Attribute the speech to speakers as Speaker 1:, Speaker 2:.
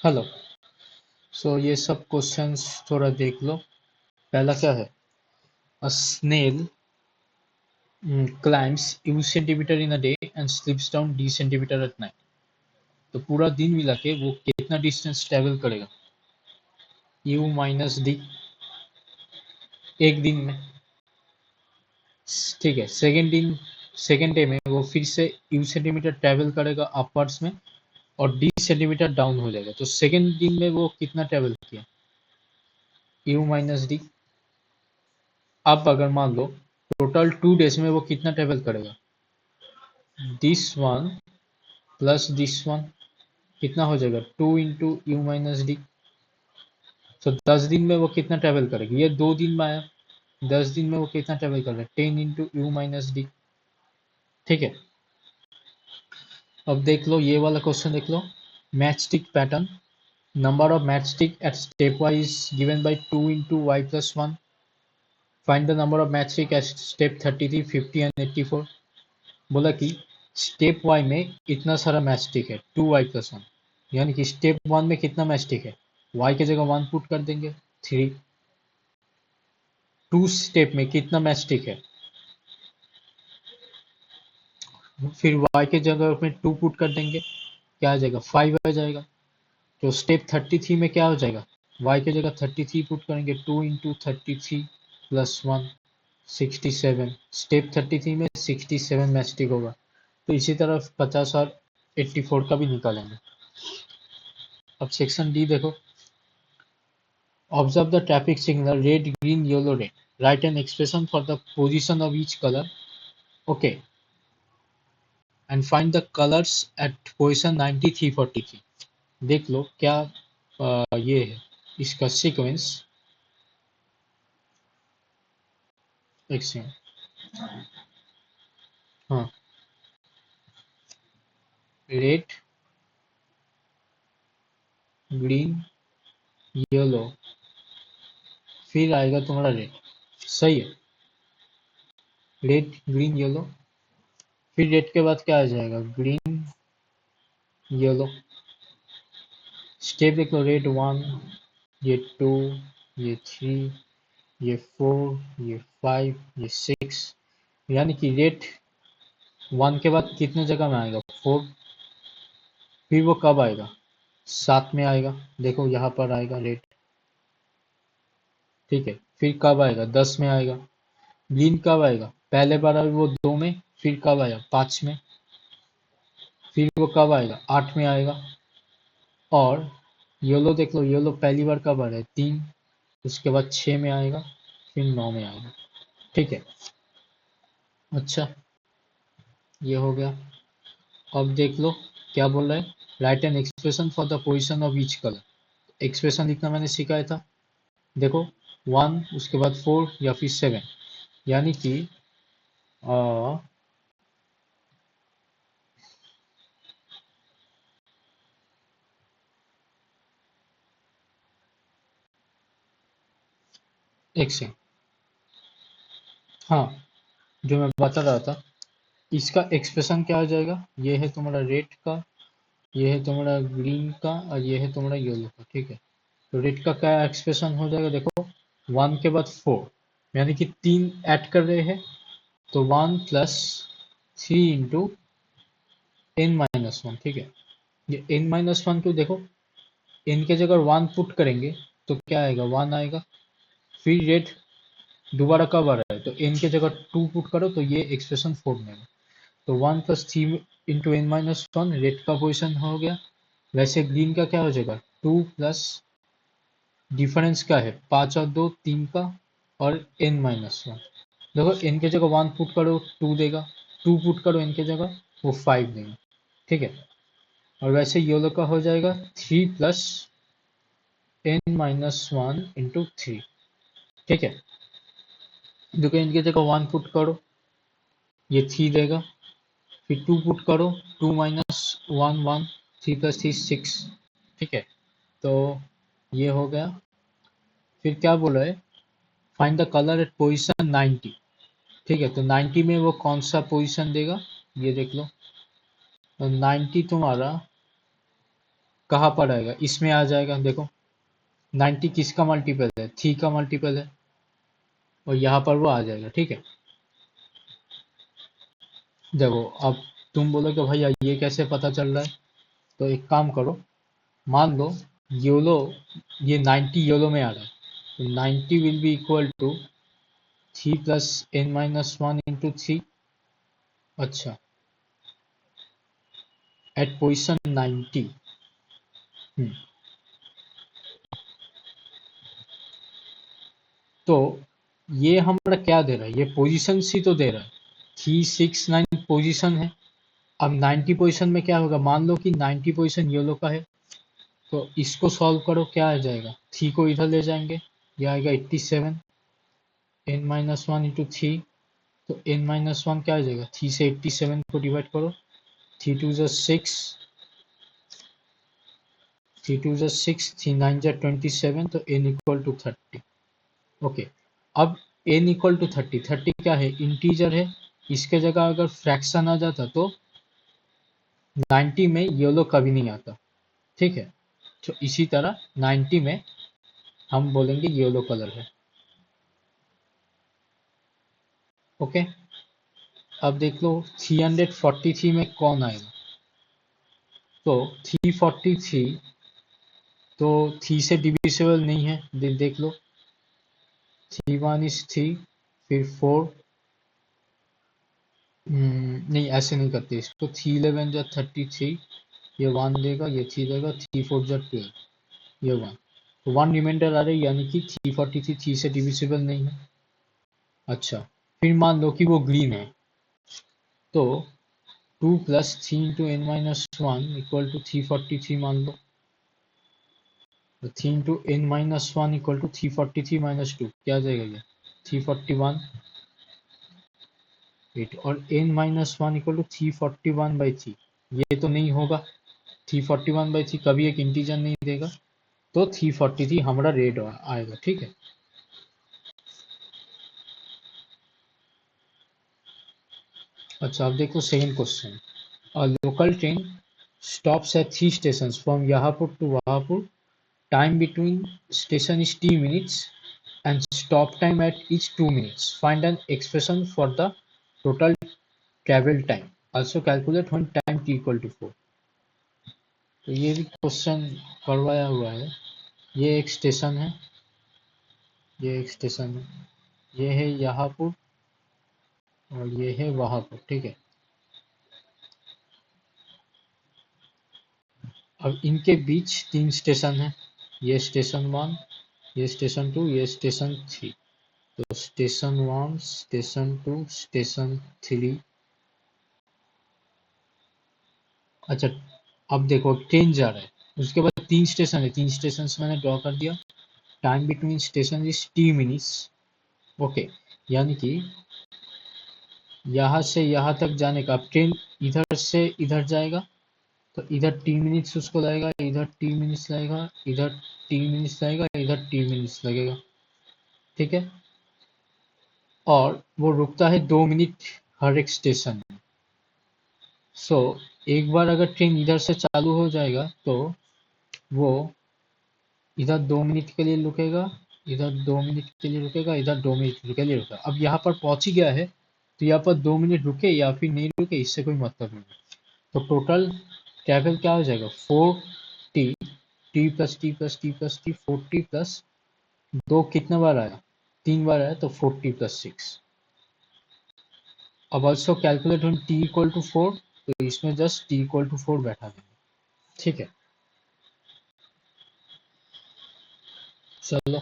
Speaker 1: Hello. सो ये सब questions थोड़ा देख लो। पहला क्या है? A snail climbs u centimeter in a day and slips down d centimeter at night। तो पूरा दिन मिला के वो कितना डिस्टेंस ट्रेवल करेगा? u माइनस डी एक दिन में। ठीक है। सेकेंड डे में वो फिर से u सेंटीमीटर ट्रेवल करेगा अपवर्ड्स में और d सेंटीमीटर डाउन हो जाएगा। तो सेकेंड दिन में वो कितना ट्रेवल किया? u minus D. अब अगर मान लो टोटल 2 डेज में वो कितना ट्रेवल करेगा? This one plus this one कितना हो जाएगा? 2 × u - d। तो 10 दिन में वो कितना ट्रेवल करेगी? ये 2 दिन में आया। 10 दिन में वो कितना ट्रेवल कर रहा है? 10 × u - d। ठीक है। अब देख लो ये वाला क्वेश्चन देख लो। Match stick pattern. Number of match stick at step y is given by 2 × y+1। Find the number of match stick at step 33, 50 and 84। बोला कि स्टेप वाई में इतना सारा मैच स्टिक है 2y+1, यानी कि स्टेप 1 में कितना मैच स्टिक है? y की जगह 1 पुट कर देंगे 3। 2 स्टेप में कितना मैच स्टिक है? फिर y के जगह में 2 पुट कर देंगे, क्या आ जाएगा? 5 आ जाएगा। तो स्टेप 33 में क्या हो जाएगा? y की जगह 33 पुट करेंगे, 2 × 33 + 1 67। स्टेप 33 में 67 मैच स्टिक होगा। तो इसी तरह 50 और 84 का भी निकालेंगे। अब सेक्शन डी देखो। Observe the traffic signal red, green, yellow, red. Write an expression for the position of each color. Okay. And find the colors at position 93, 43. देख लो क्या ये है इसका सीक्वेंस। एक सेकंड। हाँ, रेड, ग्रीन, येलो, फिर आएगा तुम्हारा रेड। सही है। रेड, ग्रीन, येलो, फिर रेड के बाद क्या आ जाएगा? Green, yellow. स्टेप देख लो। रेड 1, ये 2, ये 3, ये 4, ये 5, ये 6। यानी कि रेट 1 के बाद कितने जगह में आएगा? 4। फिर वो कब आएगा? 7 में आएगा। देखो यहाँ पर आएगा रेट। ठीक है। फिर कब आएगा? 10 में आएगा। ग्रीन कब आएगा? पहले बार आया वो 2 में, फिर कब आया? 5 में। फिर वो कब आएगा? 8 में आएगा। और येलो देख लो। येलो पहली बार कब आ रहा है? 3। उसके बाद 6 में आएगा, फिर 9 में आएगा। ठीक है। अच्छा, ये हो गया। अब देख लो क्या बोल रहा है। Right an expression for the position of each colour. Expression लिखना मैंने सिखाया था। देखो 1, उसके बाद 4 या फिर 7, यानी कि एक से, हाँ, जो मैं बता रहा था इसका एक्सप्रेशन क्या आ जाएगा? ये है तुम्हारा रेड का, ये है तुम्हारा ग्रीन का, और ये है तुम्हारा येलो का। ठीक है। तो रेड का क्या एक्सप्रेशन हो जाएगा? देखो 1 के बाद 4, यानी कि 3 ऐड कर रहे हैं, तो 1 + 3 × n-1। ठीक है। ये n-1 को देखो, n के जगह 1 पुट करेंगे तो क्या आएगा? 1 आएगा। फिर रेट दोबारा कब आ रहा है? तो n के जगह 2 पुट करो तो ये एक्सप्रेशन फॉर्म में है। तो 1 + 3 × n-1 रेट का पोजिशन हो गया। वैसे ग्रीन का क्या हो जाएगा? 2 प्लस डिफरेंस क्या है? 5 और 2 3 का, और n-1। देखो n के जगह 1 पुट करो 2 देगा, 2 पुट करो n के जगह, वो 5 देगा। ठीक है। और वैसे येलो का हो जाएगा 3 + n-1 × 3। ठीक है। देखो n की जगह 1 पुट करो, ये 3 देगा। फिर 2 पुट करो, 2 - 1 1, 3 + 3 6। ठीक है। तो ये हो गया। फिर क्या बोला है? Find the colour at position 90। ठीक है। तो 90 में वो कौन सा पोजिशन देगा? ये देख लो। तो 90 तुम्हारा कहाँ पर आएगा, इसमें आ जाएगा। देखो 90 किसका मल्टीपल है, 3 का मल्टीपल है, और यहाँ पर वो आ जाएगा। ठीक है, देखो अब तुम बोलो कि भैया ये कैसे पता चल रहा है, तो एक काम करो, मान लो योलो, ये 90 योलो में आ रहा है, तो 90 will be equal to 3 plus n minus 1 into 3। अच्छा, एट पोजिशन 90। तो ये हमारा क्या दे रहा है, ये पोजीशन सी तो दे रहा है, 369 पोजीशन है। अब 90 पोजीशन में क्या होगा, मान लो कि 90 पोजीशन येलो का है, तो इसको सॉल्व करो, क्या आ जाएगा, 3 को इधर ले जाएंगे, ये आएगा 87, n माइनस वन इंटू 3, तो n माइनस वन क्या आ जाएगा, 3 से 87 को डिवाइड करो, 3 2 6, 3 2 6, 3 9 27, तो n इक्वल टू 30। ओके, अब n इक्वल टू 30, 30 क्या है, इंटीजर है, इसके जगह अगर फ्रैक्शन आ जाता तो 90 में येलो कभी नहीं आता। ठीक है, तो इसी तरह 90 में हम बोलेंगे येलो कलर है। ओके, अब देख लो 343 में कौन आएगा, तो 343 तो 3 से डिविजिबल नहीं है, देख लो 3 1 इज 3, फिर 4, नहीं ऐसे नहीं करते इसको, 3 11 जा 33, ये 1 देगा, ये 3 देगा, 3 4 जा 12, ये 1, तो 1 रिमाइंडर आ रही है, यानी कि 343 3 से डिविजिबल नहीं है। अच्छा, फिर मान लो कि वो ग्रीन है, तो 2 plus 3 into n minus one equal to 343 मान लो, तो 3 into n minus one equal to 343 minus 2, क्या आ जाएगा ये 341, 8, और n minus one equal to 341/3, ये तो नहीं होगा, 341/3 कभी एक इंटीजर नहीं देगा, तो 343 हमारा रेड आएगा। ठीक है, अच्छा अब देखो second question, a local train stops at 3 stations from Yahapur to Wahapur. Time between station is t minutes and stop time at each 2 minutes. Find an expression for the total travel time. Also calculate when time t equal to 4. तो ये भी question करवाया हुआ है। ये एक station है, ये एक स्टेशन है, ये है यहापुर और ये है वहापुर। ठीक है, अब इनके बीच 3 स्टेशन है, ये स्टेशन 1, ये स्टेशन 2, ये स्टेशन 3। तो स्टेशन 1, स्टेशन 2, स्टेशन 3। अच्छा, अब देखो ट्रेन जा रहा है, उसके बाद 3 स्टेशन है, 3 स्टेशन मैंने ड्रॉ कर दिया। Time between station is t minutes. Okay, यानी कि यहाँ से यहाँ तक जाने का, अब ट्रेन इधर से इधर जाएगा, तो इधर t मिनट्स उसको लगेगा, इधर t मिनट्स लगेगा, इधर t मिनट्स लगेगा, इधर t मिनट्स लगेगा। ठीक है, और वो रुकता है 2 मिनट हर एक स्टेशन में। सो एक बार अगर ट्रेन इधर से चालू हो जाएगा, तो वो इधर 2 मिनट के लिए रुकेगा, इधर 2 मिनट के लिए रुकेगा, इधर 2 मिनट के लिए रुकेगा। अब यहाँ पर पहुंच ही गया है, तो यहाँ पर 2 मिनट रुके या फिर नहीं रुके, इससे कोई मतलब नहीं। तो टोटल ट्रैवल क्या हो जाएगा, 4t, t plus T plus T plus T, 4t plus 2 कितने बार आया, 3 बार आया, तो 4t प्लस 6। अब also calculate when t equal to 4, तो इसमें जस्ट t इक्वल टू 4 बैठा देंगे। ठीक है, चलो